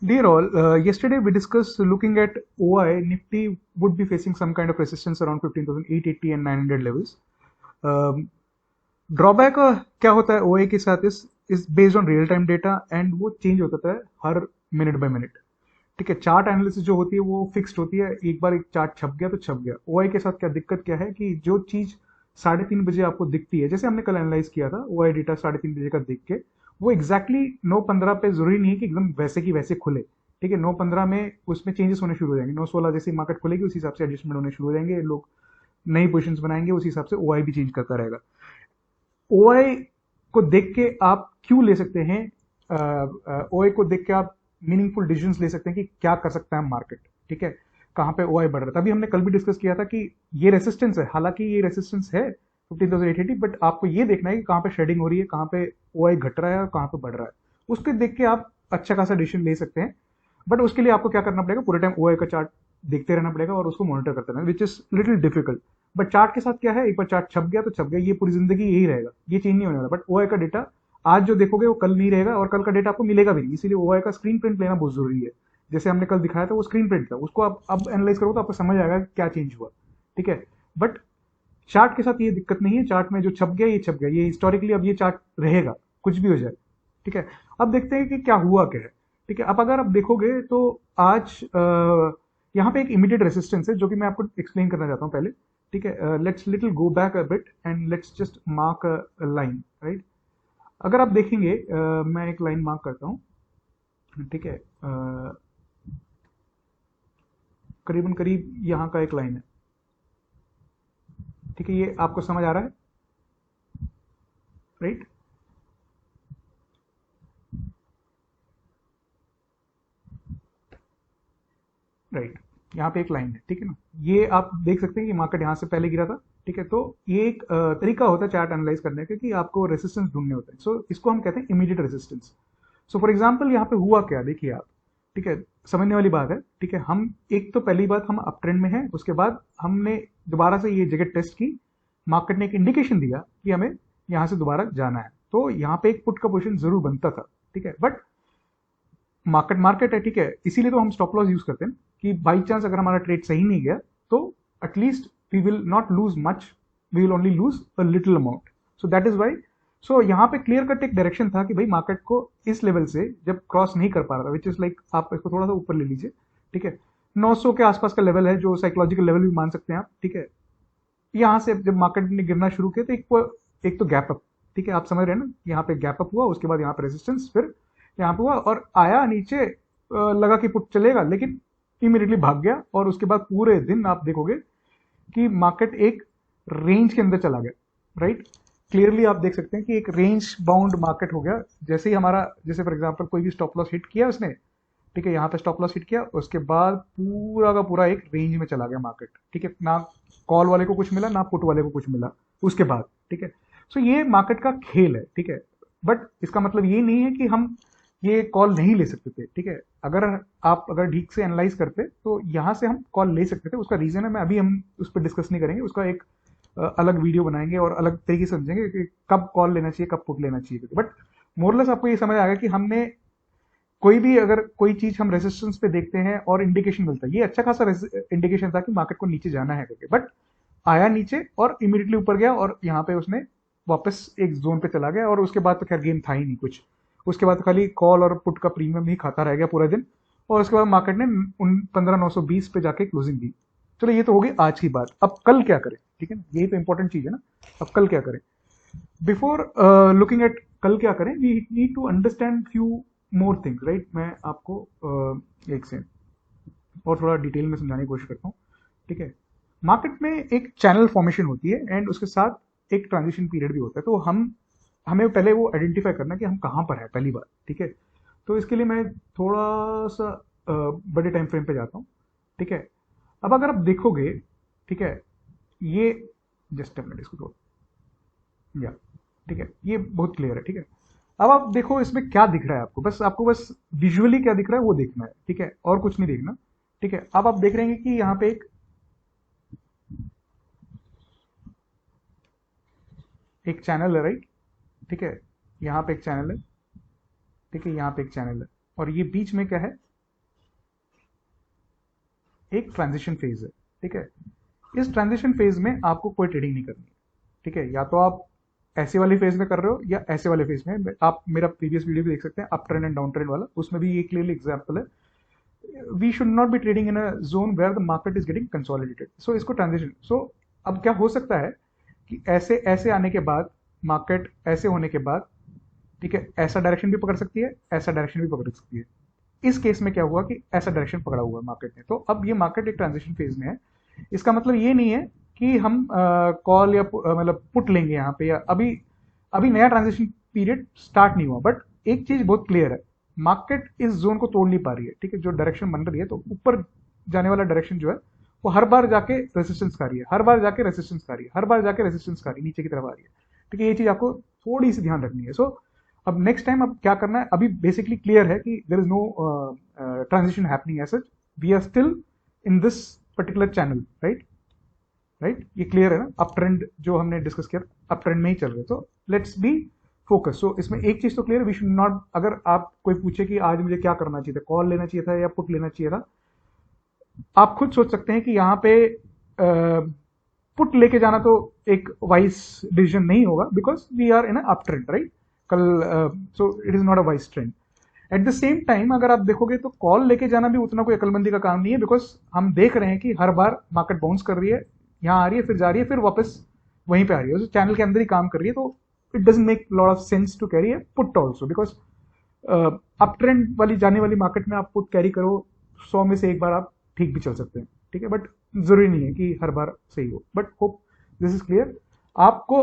Dear all, yesterday we discussed looking at OI, Nifty would be facing some kind of resistance around 15,880 and 900 levels. Drawback क्या होता है ओए के साथ इस based on real time data and वो change होता है हर मिनट बाय मिनट। ठीक है, चार्ट एनालिसिस जो होती है वो फिक्स्ड होती है, एक बार एक चार्ट छप गया तो छप गया। ओआई के साथ क्या दिक्कत क्या है कि जो चीज 3:30 बजे आपको दिखती है, जैसे हमने कल एनालाइज किया था ओआई डेटा 3:30 बजे का देख के, वो एग्जैक्टली 9:15 पे जरूरी नहीं है कि एकदम वैसे की वैसे खुले। ठीक है, 9:15 में उसमें चेंजेस होने शुरू हो जाएंगे, 9:16 जैसे मार्केट खुलेगी उसी हिसाब से एडजस्टमेंट होने शुरू हो जाएंगे, लोग नई पोजिशन बनाएंगे, उसी हिसाब से ओआई भी चेंज करता रहेगा। ओआई को देख के आप क्यों ले सकते हैं, ओआई को देख के आप मीनिंगफुल डिसीजंस ले सकते हैं कि क्या कर सकता है मार्केट। ठीक है, कहां पे ओआई बढ़ रहा था, अभी हमने कल भी डिस्कस किया था कि ये रेसिस्टेंस है, हालांकि ये रेसिस्टेंस है 15,880, बट आपको ये देखना है कि कहां पे शेडिंग हो रही है, कहां पे ओआई घट रहा है और कहां पे बढ़ रहा है। उसके देख के आप अच्छा खासा डिसीजन ले सकते हैं, बट उसके लिए आपको क्या करना पड़ेगा, पूरे टाइम ओआई का चार्ट देखते रहना पड़ेगा और उसको मॉनिटर करते रहना, which is little difficult. But chart के साथ क्या है, एक बार चार्ट छप गया तो छप गया, ये पूरी जिंदगी यही रहेगा, ये चेंज नहीं होने वाला। बट ओआई का डेटा आज जो देखोगे वो कल नहीं रहेगा और कल का डेटा आपको मिलेगा भी नहीं, इसीलिए ओआई का स्क्रीन प्रिंट लेना बहुत जरूरी है। जैसे हमने कल दिखाया था वो स्क्रीन प्रिंट था, उसको आप अब एनालाइज करोगे तो आपको समझ आएगा कि क्या चेंज हुआ। ठीक है, बट चार्ट के साथ ये दिक्कत नहीं है, चार्ट में जो छप गया ये छप गया, ये हिस्टोरिकली अब ये चार्ट रहेगा, कुछ भी हो जाए। ठीक है, अब देखते हैं कि क्या हुआ क्या है। ठीक है, अब अगर आप देखोगे तो आज यहाँ पे एक इमीडिएट रेसिस्टेंस है जो कि मैं आपको एक्सप्लेन करना चाहता हूँ पहले। ठीक है, let's little go back a bit and let's just mark a line, right. अगर आप देखेंगे, मैं एक लाइन मार्क करता हूँ। ठीक है, करीबन करीब यहाँ का एक लाइन है। ठीक है, ये आपको समझ आ रहा है, राइट। राइट, यहाँ पे एक लाइन है, ठीक है ना, ये आप देख सकते हैं कि मार्केट यहाँ से पहले गिरा था। ठीक है, तो ये एक तरीका होता है चार्ट एनालाइज करने का कि आपको रेसिस्टेंस ढूंढने होते हैं, सो इसको हम कहते हैं immediate resistance. So for example यहाँ पे हुआ क्या, देखिए आप। ठीक है, समझने वाली बात है। ठीक है, हम एक तो पहली बात हम अप ट्रेंड में हैं, उसके बाद हमने दोबारा से ये जगह टेस्ट की, मार्केट ने एक इंडिकेशन दिया कि हमें यहाँ से दोबारा जाना है, तो यहाँ पे एक पुट का पोजिशन जरूर बनता था। ठीक है, बट मार्केट मार्केट है, ठीक है, इसीलिए तो हम स्टॉप लॉस यूज करते हैं कि बाई चांस अगर हमारा ट्रेड सही नहीं गया तो at least we will not lose much, we will only lose a little amount. So that is why, so यहाँ पे क्लियर कट एक डायरेक्शन था कि भाई मार्केट को इस लेवल से जब क्रॉस नहीं कर पा रहा था, विच इज लाइक आप इसको थोड़ा सा ऊपर ले लीजिए। ठीक है, 900 के आसपास का लेवल है जो साइकोलॉजिकल लेवल भी मान सकते हैं आप। ठीक है, यहाँ से जब मार्केट ने गिरना शुरू किया तो एक तो गैप अप। ठीक है, आप समझ रहे हैं ना, यहाँ पे गैप अप हुआ, उसके बाद यहाँ पे रेजिस्टेंस, फिर यहाँ पे हुआ और आया नीचे, लगा कि पुट चलेगा, लेकिन इमीडिएटली भाग गया और उसके बाद पूरे दिन आप देखोगे कि मार्केट एक रेंज के अंदर चला गया, राइट। क्लियरली आप देख सकते हैं कि एक रेंज बाउंड मार्केट हो गया, जैसे ही हमारा, जैसे फॉर एग्जांपल कोई भी स्टॉप लॉस हिट किया उसने। ठीक है, यहाँ पे स्टॉप लॉस हिट किया, उसके बाद पूरा का पूरा एक रेंज में चला गया मार्केट। ठीक है, ना कॉल वाले को कुछ मिला ना पुट वाले को कुछ मिला उसके बाद। ठीक है, सो ये मार्केट का खेल है। ठीक है, बट इसका मतलब ये नहीं है कि हम ये कॉल नहीं ले सकते थे। ठीक है, अगर आप अगर ठीक से एनालाइज करते तो यहाँ से हम कॉल ले सकते थे, उसका रीजन है, मैं अभी हम उस पर डिस्कस नहीं करेंगे, उसका एक अलग वीडियो बनाएंगे और अलग तरीके से समझेंगे कि कब कॉल लेना चाहिए कब पुट लेना चाहिए। बट मोरलेस आपको ये समझ आएगा कि हमने कोई भी अगर कोई चीज हम रेजिस्टेंस पे देखते हैं और इंडिकेशन मिलता है, ये अच्छा खासा इंडिकेशन था कि मार्केट को नीचे जाना है करके, बट आया नीचे और इमीडिएटली ऊपर गया और यहाँ पे उसने वापस एक जोन पे चला गया और उसके बाद तो खैर गेम था ही नहीं कुछ। उसके बाद खाली कॉल और पुट का प्रीमियम ही खाता रह गया पूरा दिन, और उसके बाद मार्केट ने उन 15,920 पे जाके क्लोजिंग दी। चलो ये तो हो गई आज की बात, अब कल क्या करें, ठीक है ना, यही तो इंपॉर्टेंट चीज है ना। अब कल क्या करें, बिफोर लुकिंग एट कल क्या करें, we need to understand few more things, right. मैं आपको एक से और थोड़ा डिटेल में समझाने की कोशिश करता हूँ। ठीक है, मार्केट में एक चैनल फॉर्मेशन होती है एंड उसके साथ एक ट्रांजिशन पीरियड भी होता है, तो हमें पहले वो आइडेंटिफाई करना कि हम कहाँ पर है पहली बार। ठीक है, तो इसके लिए मैं थोड़ा सा बड़े टाइम फ्रेम पे जाता हूँ। ठीक है, अब अगर आप देखोगे, ठीक है, ये जस्ट मिनट इसको थोड़ा, या ठीक है, ये बहुत क्लियर है। ठीक है, अब आप देखो इसमें क्या दिख रहा है आपको, आपको बस विजुअली क्या दिख रहा है वो देखना है। ठीक है, और कुछ नहीं देखना। ठीक है, अब आप देख रहे हैं कि यहाँ पे एक चैनल है, राइट। ठीक है, यहाँ पे एक चैनल है। ठीक है, यहाँ पे एक चैनल है और ये बीच में क्या है, एक ट्रांजिशन फेज है, ठीक है। इस ट्रांजिशन फेज में आपको कोई ट्रेडिंग नहीं करनी है, ठीक है। या तो आप ऐसे वाले फेज में कर रहे हो या ऐसे वाले फेज में। आप मेरा प्रीवियस वीडियो भी देख सकते हैं, up trend and down trend वाला, उसमें भी ये क्लियरली एग्जांपल है। We should not be trading in a zone where the market is getting consolidated. So इसको ट्रांजिशन, सो अब क्या हो सकता है कि ऐसे ऐसे आने के बाद मार्केट ऐसे होने के बाद, ठीक है, ऐसा डायरेक्शन भी पकड़ सकती है, ऐसा डायरेक्शन भी पकड़ सकती है। इस केस में क्या हुआ कि ऐसा डायरेक्शन पकड़ा हुआ है मार्केट ने, तो अब ये मार्केट एक ट्रांजिशन फेज में है। इसका मतलब ये नहीं है कि हम कॉल या मतलब पुट लेंगे यहाँ पे, या अभी अभी नया ट्रांजिशन पीरियड स्टार्ट नहीं हुआ। बट एक चीज बहुत क्लियर है, मार्केट इस जोन को तोड़ नहीं पा रही है, ठीक है। जो डायरेक्शन बन रही है, तो ऊपर जाने वाला डायरेक्शन जो है वो हर बार जाके रेसिस्टेंस खा रही है, हर बार जाके रेसिस्टेंस खा रही है, हर बार जाके रेसिस्टेंस खा रही है, नीचे की तरफ आ रही है, ठीक है। ये चीज आपको थोड़ी सी ध्यान रखनी है। सो अब नेक्स्ट टाइम अब क्या करना है, अभी बेसिकली क्लियर है कि there is no transition happening as such, we are still in this particular channel, right right. ये क्लियर है ना, अप ट्रेंड जो हमने डिस्कस किया, अप ट्रेंड में ही चल रहे, तो लेट्स बी फोकस। सो इसमें एक चीज तो क्लियर, वी शुड नॉट, अगर आप कोई पूछे कि आज मुझे क्या करना चाहिए था, कॉल लेना चाहिए था या पुट लेना चाहिए था, आप खुद सोच सकते हैं कि यहाँ पे पुट लेके जाना तो एक वाइज डिसीजन नहीं होगा, because we are in up trend, right. कल so it is not a wise trend. At the same time अगर आप देखोगे तो कॉल लेके जाना भी उतना कोई अकलमंदी का काम नहीं है, बिकॉज हम देख रहे हैं कि हर बार मार्केट बाउंस कर रही है, यहाँ आ रही है, फिर जा रही है, फिर वापस वहीं पे आ रही है, तो चैनल के अंदर ही काम कर रही है। तो it doesn't make lot of sense to carry a put also, because up trend वाली जाने वाली मार्केट में आप पुट कैरी करो, 100 में से एक बार आप ठीक भी चल सकते हैं, ठीक है। बट जरूरी नहीं है कि हर बार सही हो। But hope this is clear. आपको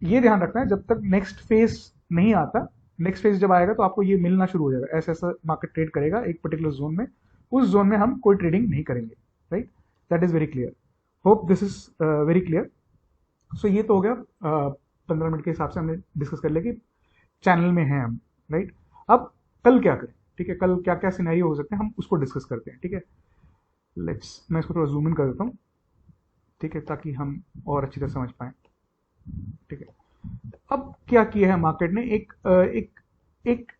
ये ध्यान रखना है, जब तक नेक्स्ट फेज नहीं आता, नेक्स्ट फेज जब आएगा तो आपको ये मिलना शुरू हो जाएगा, ऐसा ऐसा मार्केट ट्रेड करेगा एक पर्टिकुलर जोन में, उस जोन में हम कोई ट्रेडिंग नहीं करेंगे, right. That is very clear. Hope this is very clear. So ये तो हो गया 15 मिनट के हिसाब से हमने डिस्कस कर लिया कि चैनल में हैं हम, राइट। अब कल क्या करें, ठीक है, कल क्या क्या सिनेरियो हो सकते हैं हम उसको डिस्कस करते हैं, ठीक है। लेट्स, मैं इसको थोड़ा जूम इन कर देता हूँ, ठीक है, ताकि हम और अच्छी तरह समझ पाए, ठीक है। अब क्या किया है मार्केट ने, एक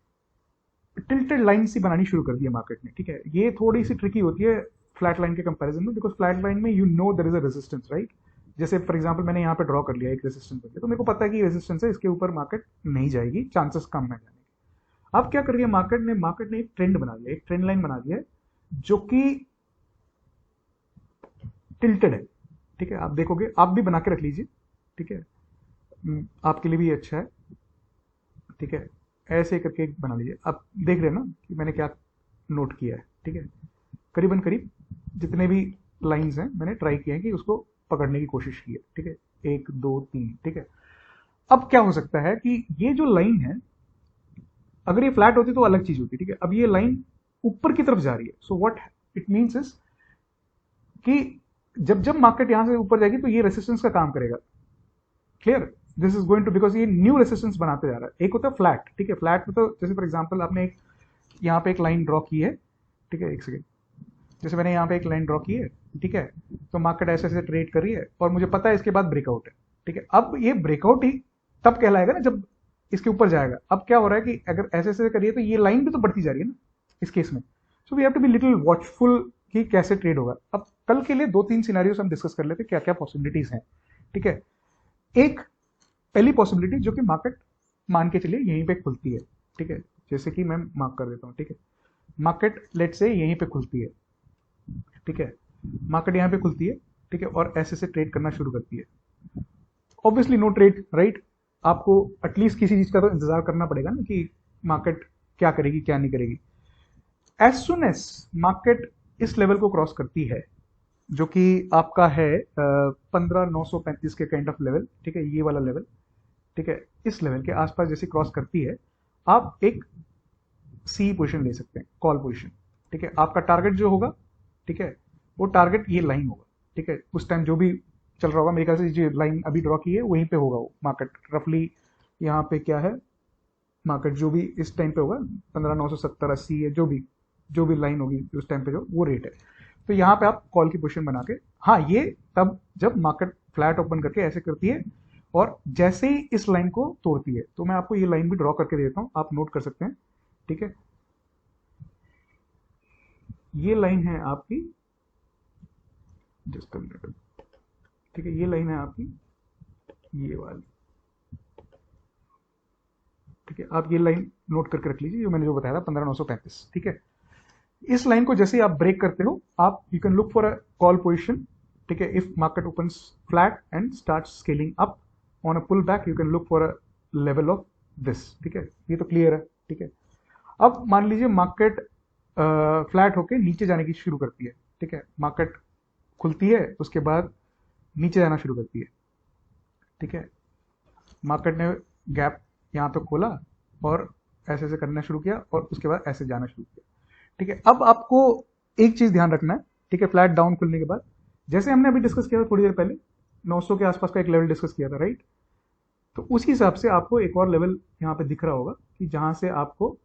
टिल्टेड लाइन सी बनानी शुरू कर दी है मार्केट ने, ठीक है। ये थोड़ी सी ट्रिकी होती है फ्लैट लाइन के कंपैरिजन में, बिकॉज फ्लैट लाइन में you know there is a resistance, right. जैसे फॉर एग्जांपल मैंने यहाँ पे ड्रॉ कर लिया एक रेजिस्टेंस बन गया, तो मेरे को पता है कि रेजिस्टेंस है, इसके ऊपर मार्केट नहीं जाएगी, चांसेस कम है जाने के। अब क्या कर रही है मार्केट ने एक ट्रेंड बना लिया, एक ट्रेंड लाइन बना दिया है जो कि टिल्टेड है, ठीक है। आप देखोगे, आप भी बना के रख लीजिए, ठीक है, आपके लिए भी अच्छा है, ठीक है। ऐसे करके एक बना लीजिए, आप देख रहे हैं ना कि मैंने क्या नोट किया है, ठीक है। करीबन करीब जितने भी लाइंस हैं मैंने ट्राई किया है कि उसको पकड़ने की कोशिश की है, ठीक है, 1 2 3, ठीक है। अब क्या हो सकता है कि ये जो लाइन है, अगर ये फ्लैट होती तो अलग चीज होती, ठीक है। अब ये लाइन ऊपर की तरफ जा रही है, so what it means is कि जब जब मार्केट यहां से ऊपर जाएगी तो ये रेसिस्टेंस का काम करेगा, clear. This is going to, because ये न्यू रेसिस्टेंस बनाते जा रहा है। एक होता है फ्लैट, ठीक है, फ्लैट में तो जैसे फॉर एग्जांपल आपने एक यहाँ पे एक लाइन ड्रॉ की है, ठीक है, एक सेकेंड, जैसे मैंने यहाँ पे एक लाइन ड्रॉ की है, ठीक है, तो मार्केट ऐसे ऐसे ट्रेड कर रही है और मुझे पता है इसके बाद ब्रेकआउट है, ठीक है। अब ये ब्रेकआउट ही तब कहलाएगा ना जब इसके ऊपर जाएगा। अब क्या हो रहा है कि अगर ऐसे ऐसे करिए तो ये लाइन भी तो बढ़ती जा रही है ना इस केस में। So we have to be little watchful कि कैसे ट्रेड होगा। अब कल के लिए 2-3 सिनेरियोस हम डिस्कस कर लेते हैं, क्या क्या पॉसिबिलिटीज हैं, ठीक है। एक पहली पॉसिबिलिटी जो कि मार्केट मान के चलिए यहीं पे खुलती है, ठीक है, जैसे कि मैं मार्क कर देता हूँ, ठीक है। मार्केट लेट से यहीं पे खुलती है, ठीक है, मार्केट यहाँ पे खुलती है, ठीक है, और ऐसे से ट्रेड करना शुरू करती है। Obviously no trade, right. आपको एटलीस्ट किसी चीज का तो इंतजार करना पड़ेगा ना कि मार्केट क्या करेगी क्या नहीं करेगी। एज सुन एज मार्केट इस लेवल को क्रॉस करती है, जो कि आपका है 15,935 के काइंड ऑफ लेवल, ठीक है, ये वाला लेवल, ठीक है, इस लेवल के आसपास जैसे क्रॉस करती है, आप एक सी पोजीशन ले सकते हैं, कॉल पोजीशन, ठीक है। आपका टारगेट जो होगा, ठीक है, वो टारगेट ये लाइन होगा, ठीक है। उस टाइम जो भी चल रहा होगा, मेरे ख्याल से जो लाइन अभी ड्रॉ की है वहीं पे होगा वो मार्केट, रफली यहाँ पे क्या है मार्केट जो भी इस टाइम पे होगा 15,970 80 है, जो भी लाइन होगी उस टाइम पे जो वो रेट है। तो यहाँ पे आप कॉल की पोजीशन बना के, हाँ, ये तब जब मार्केट फ्लैट ओपन करके ऐसे करती है और जैसे ही इस लाइन को तोड़ती है, तो मैं आपको ये लाइन भी ड्रॉ करके देता हूँ, आप नोट कर सकते हैं, ठीक है। ये लाइन है आपकी जस्ट अ मिनट, ठीक है, ये लाइन है आपकी, ये वाली, ठीक है, आप ये लाइन नोट करके रख लीजिए, जो मैंने जो बताया था 15,935, ठीक है। इस लाइन को जैसे ही आप ब्रेक करते हो, आप you can look for a call position, ठीक है। If market opens flat and start scaling up on a pull back, you can look for a level of this, ठीक है। ये तो क्लियर है, ठीक है। अब मान लीजिए मार्केट फ्लैट होके नीचे जाने की शुरू करती है, ठीक है, मार्केट खुलती है, उसके बाद नीचे जाना शुरू करती है, ठीक है। मार्केट ने गैप यहाँ पे खोला और ऐसे ऐसे करना शुरू किया और उसके बाद ऐसे जाना शुरू किया, ठीक है। अब आपको एक चीज ध्यान रखना है, ठीक है, फ्लैट डाउन खुलने के बाद, जैसे हमने अभी डिस्कस किया था थोड़ी देर पहले, 900 के आसपास का एक लेवल डिस्कस किया था, राइट। तो उसी हिसाब से आपको एक और लेवल यहाँ पे दिख रहा होगा कि जहां से आपको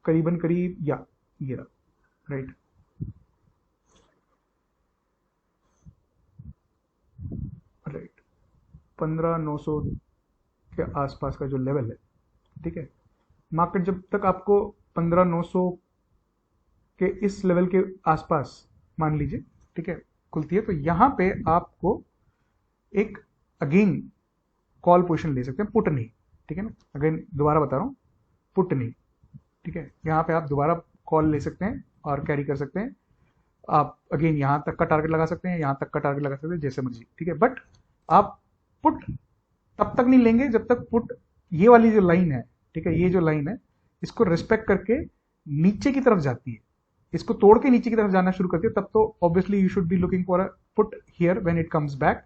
करीबन करीब या ये रहा, राइट, राइट, 15,900 के आसपास का जो लेवल है, ठीक है। मार्केट जब तक आपको 15,900 के इस लेवल के आसपास मान लीजिए, ठीक है, खुलती है, तो यहां पे आपको एक अगेन कॉल पोजीशन ले सकते हैं, पुट नहीं, ठीक है ना। अगेन दोबारा बता रहा हूं, पुट नहीं, ठीक है। यहां पे आप दोबारा कॉल ले सकते हैं और कैरी कर सकते हैं। आप अगेन यहां तक का टारगेट लगा सकते हैं, यहां तक का टारगेट लगा सकते हैं, जैसे मर्जी, ठीक है। बट आप पुट तब तक नहीं लेंगे जब तक पुट ये वाली जो लाइन है, ठीक है, ये जो लाइन है, इसको रिस्पेक्ट करके नीचे की तरफ जाती है, इसको तोड़ के नीचे की तरफ जाना शुरू करती है, तब तो obviously you should be looking for a put here when it comes back,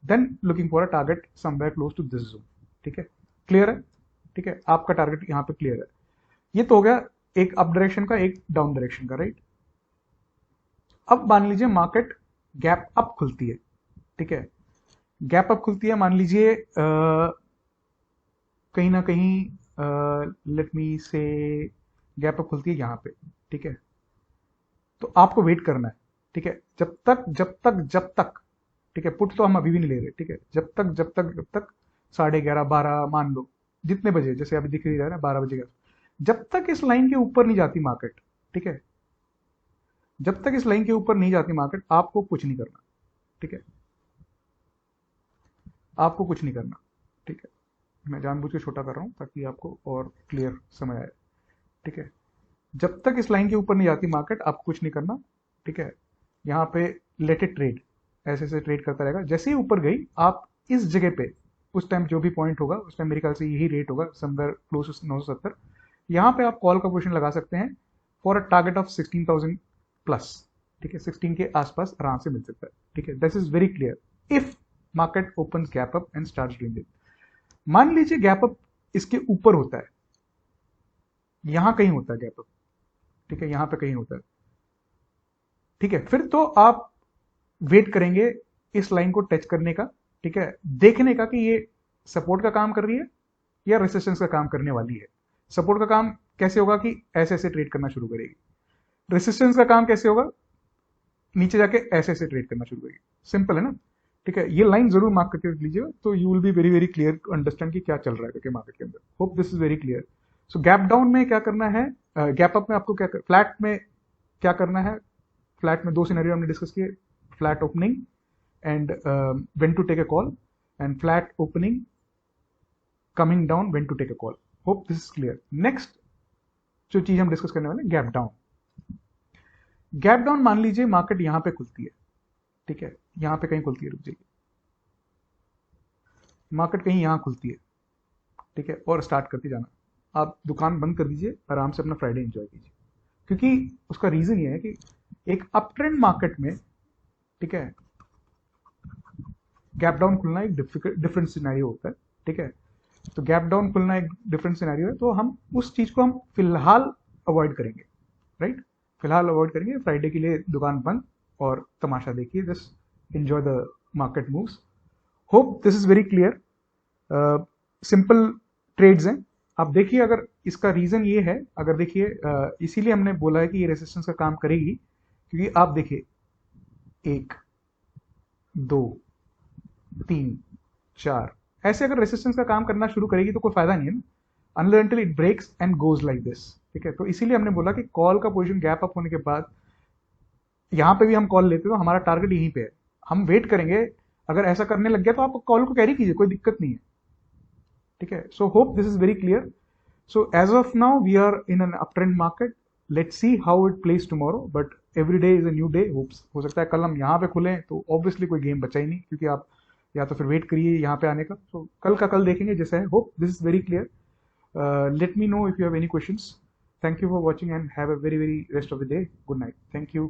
then looking for a target somewhere close to this zone, ठीक है। क्लियर है, ठीक है, आपका टारगेट यहां पे क्लियर है। ये तो हो गया एक अप डायरेक्शन का, एक डाउन डायरेक्शन का, राइट। अब मान लीजिए मार्केट गैप अप खुलती है, ठीक है, गैप अप खुलती है, मान लीजिए कहीं ना कहीं लेट मी से गैप अप खुलती है यहां पे, ठीक है। तो आपको वेट करना है, ठीक है, जब तक, ठीक है, पुट तो हम अभी भी नहीं ले रहे, ठीक है, जब तक 11:30 12 मान लो जितने बजे, जैसे अभी दिख रही है ना 12 बजे का, जब तक इस लाइन के ऊपर नहीं जाती मार्केट, ठीक है, जब तक इस लाइन के ऊपर नहीं जाती मार्केट, आपको कुछ नहीं करना, ठीक है, आपको कुछ नहीं करना, ठीक है। मैं जानबूझ के छोटा कर रहा हूं ताकि आपको और क्लियर समझ आए, ठीक है। जब तक इस लाइन के ऊपर नहीं जाती मार्केट, आपको कुछ नहीं करना, ठीक है। यहाँ पे लेट इट ट्रेड, ऐसे ऐसे ट्रेड करता रहेगा, जैसे ही ऊपर गई आप इस जगह पे, उस टाइम जो भी पॉइंट होगा उस टाइम मेरे ख्याल से यही रेट होगा, समवेयर क्लोज टू 970, यहाँ पे आप कॉल का पोजीशन लगा सकते हैं for a target of 16,000 plus, ठीक है, 16 के आसपास आराम से मिल सकता है, ठीक है। This is very clear if market open gap up and starts doing it. मान लीजिए गैप अप इसके ऊपर होता है, यहां कहीं होता है गैप अप, ठीक है, यहां पे कहीं होता है, ठीक है, फिर तो आप वेट करेंगे इस लाइन को टच करने का, ठीक है, देखने का कि ये सपोर्ट का काम कर रही है या रेसिस्टेंस का काम करने वाली है। सपोर्ट का काम कैसे होगा कि ऐसे ऐसे ट्रेड करना शुरू करेगी, रेसिस्टेंस का काम कैसे होगा, नीचे जाके ऐसे ऐसे ट्रेड करना शुरू करेगी, सिंपल है ना, ठीक है। ये लाइन जरूर मार्क करके रख लीजिएगा, तो you will be very very clear to understand कि क्या चल रहा है करके मार्केट के अंदर। Hope this is very clear. So gap down में क्या करना है, गैप अप में आपको क्या फ्लैट में क्या करना है, फ्लैट में दो सिनेरियो हमने डिस्कस किए, flat opening and when to take a call, and flat opening coming down when to take a call. Hope this is clear. Next जो चीज हम डिस्कस करने वाले, गैप डाउन। गैप डाउन मान लीजिए मार्केट यहां पे खुलती है, ठीक है, यहां पे कहीं खुलती है, रुक जाइए, मार्केट कहीं यहां खुलती है, ठीक है, और स्टार्ट करती जाना, आप दुकान बंद कर दीजिए, आराम से अपना फ्राइडे एंजॉय कीजिए, क्योंकि उसका रीजन ये है कि एक अप ट्रेंड मार्केट में, ठीक है, गैप डाउन खुलना एक डिफरेंट सिनेरियो होता है, ठीक है। तो गैप डाउन खुलना एक डिफरेंट सिनेरियो है, तो हम उस चीज को हम फिलहाल अवॉइड करेंगे, राइट, फिलहाल अवॉइड करेंगे, फ्राइडे के लिए दुकान बंद और तमाशा देखिए, just enjoy the market moves. Hope this is very clear. Simple trades हैं, आप देखिए, अगर इसका रीजन ये है, अगर देखिए इसीलिए हमने बोला है कि ये रेसिस्टेंस का काम करेगी, क्योंकि आप देखिए 1 2 3 4 ऐसे अगर रेसिस्टेंस का काम करना शुरू करेगी तो कोई फायदा नहीं है ना, unless until it breaks and goes like this, ठीक है। तो इसीलिए हमने बोला कि कॉल का पोजीशन गैप अप होने के बाद यहाँ पे भी हम कॉल लेते तो हमारा टारगेट यहीं पे है, हम वेट करेंगे। अगर ऐसा करने लग गया तो आप कॉल को कैरी कीजिए, कोई दिक्कत नहीं है, ठीक है। So hope this is very clear. So as of now we are in an up trend market, let's see how it places tomorrow, but every day is a new day. Hopes हो सकता है कल हम यहाँ पे खुलें तो obviously कोई game बचा ही नहीं, क्योंकि आप या तो फिर वेट करिए यहाँ पे आने का। सो कल का कल देखेंगे जैसा है। Hope this is very clear. Let me know if you have any questions. Thank you for watching and have a very rest of the day. Good night. Thank you.